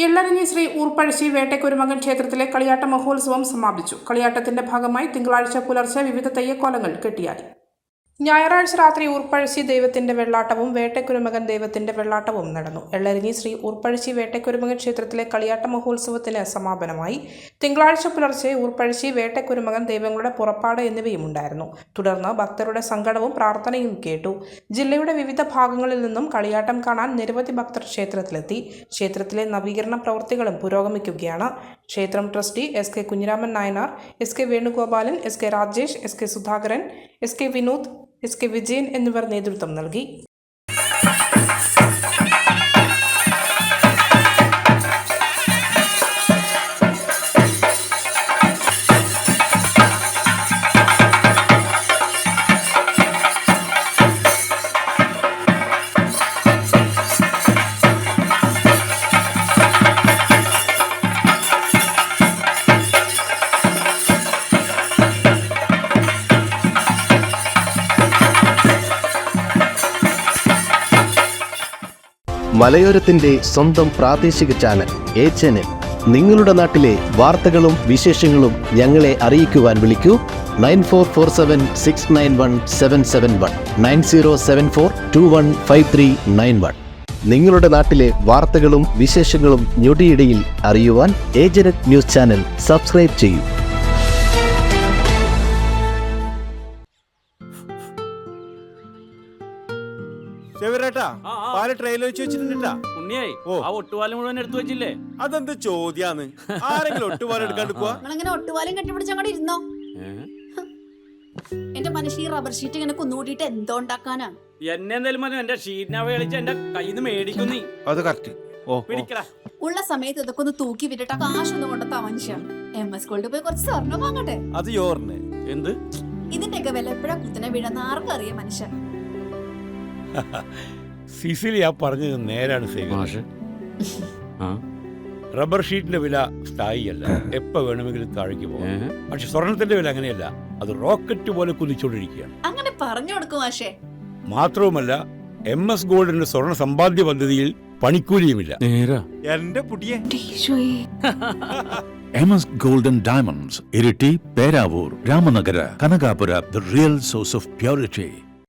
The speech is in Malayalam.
എള്ളരഞ്ഞി ശ്രീ ഊർപ്പഴശ്ശി വേട്ടക്കുരുമകൻ ക്ഷേത്രത്തിലെ കളിയാട്ട മഹോത്സവം സമാപിച്ചു. കളിയാട്ടത്തിന്റെ ഭാഗമായി തിങ്കളാഴ്ച പുലർച്ചെ വിവിധ തെയ്യക്കോലങ്ങൾ കെട്ടിയാടി. ഞായറാഴ്ച രാത്രി ഊർപ്പഴശ്ശി ദൈവത്തിന്റെ വെള്ളാട്ടവും വേട്ടക്കുരുമകൻ ദൈവത്തിന്റെ വെള്ളാട്ടവും നടന്നു. എള്ളരഞ്ഞി ശ്രീ ഊർപ്പഴശ്ശി വേട്ടക്കുരുമകൻ ക്ഷേത്രത്തിലെ കളിയാട്ട മഹോത്സവത്തിന് സമാപനമായി. തിങ്കളാഴ്ച പുലർച്ചെ ഊർപ്പഴശ്ശി വേട്ടക്കുരുമകൻ ദൈവങ്ങളുടെ പുറപ്പാട് എന്നിവയും ഉണ്ടായിരുന്നു. തുടർന്ന് ഭക്തരുടെ സങ്കടവും പ്രാർത്ഥനയും കേട്ടു. ജില്ലയുടെ വിവിധ ഭാഗങ്ങളിൽ നിന്നും കളിയാട്ടം കാണാൻ നിരവധി ഭക്തർ ക്ഷേത്രത്തിലെത്തി. ക്ഷേത്രത്തിലെ നവീകരണ പ്രവൃത്തികളും പുരോഗമിക്കുകയാണ്. ക്ഷേത്രം trustee S K Kunhiraman Nayanar, S K Venugopalan, S K Rajesh, S K Sudhakaran, S K Vinod, S K Vijayan എന്നിവർ നേതൃത്വം നൽകി. മലയോരത്തിന്റെ സ്വന്തം പ്രാദേശിക ചാനൽ A-Channel. നിങ്ങളുടെ നാട്ടിലെ വാർത്തകളും വിശേഷങ്ങളും ഞങ്ങളെ അറിയിക്കുവാൻ വിളിക്കൂ 9447691771 9074215391. നിങ്ങളുടെ നാട്ടിലെ വാർത്തകളും വിശേഷങ്ങളും ഞൊടിയിടയിൽ അറിയുവാൻ A-Channel ന്യൂസ് ചാനൽ സബ്സ്ക്രൈബ് ചെയ്യൂ. മുഴുവൻ എടുത്തു വെച്ചില്ലേ? അതെന്ത് ചോദ്യാന്ന്? ആരെങ്കിലും ഒട്ടുപാലം എടുക്കാണ്ട് പോവാ? ഒട്ടുപാലം കെട്ടിപ്പിടിച്ചങ്ങോട്ട് ഇരുന്നോ? എന്റെ മനുഷ്യ ഈ റബ്ബർ ഷീറ്റ് ഇങ്ങനെ കുന്നുകൂട്ടിട്ട് എന്തോ ഉണ്ടാക്കാനാ? എന്നെ എന്തായാലും മതി, എന്റെ ഷീറ്റിനെ കളിച്ച് എന്റെ കയ്യിൽ നിന്ന് മേടിക്കുന്നീ. അത് കറക്റ്റ്. ഉള്ള സമയത്ത് ഇതൊക്കെ ഒന്ന് തൂക്കി വിട്ടിട്ട് കാശൊന്നും കൊണ്ടെത്താ മനുഷ്യ. MS ഗോൾഡ് പോയി കുറച്ച് സ്വർണ്ണം വാങ്ങട്ടെ. അത് യോറിന് എന്ത്? ഇതിന്റെയൊക്കെ വില എപ്പോഴാ കുത്തിനെ വീഴുന്ന ആർക്കറിയാം മനുഷ്യൻ. സിസിലി ആ പറഞ്ഞത് നേരാണ്. റബ്ബർ ഷീറ്റിന്റെ വില സ്ഥായിയല്ല, എപ്പോ വേണമെങ്കിലും താഴേക്ക് പോകാം. പക്ഷെ സ്വർണത്തിന്റെ വില അങ്ങനെയല്ല, അത് റോക്കറ്റ് പോലെ കുതിച്ചുകൊണ്ടിരിക്കുകയാണ്. അങ്ങനെ പറഞ്ഞു കൊടുക്കും മാഷേ. മാത്രവുമല്ല MS ഗോൾഡിന്റെ സ്വർണ്ണ സമ്പാദ്യ പദ്ധതിയിൽ പണിക്കൂലിയുമില്ല. എന്റെ പുടിയെ MS Gold and Diamonds, Iriti, Peravur, Ramanagara, Kanagapura, the real source of purity.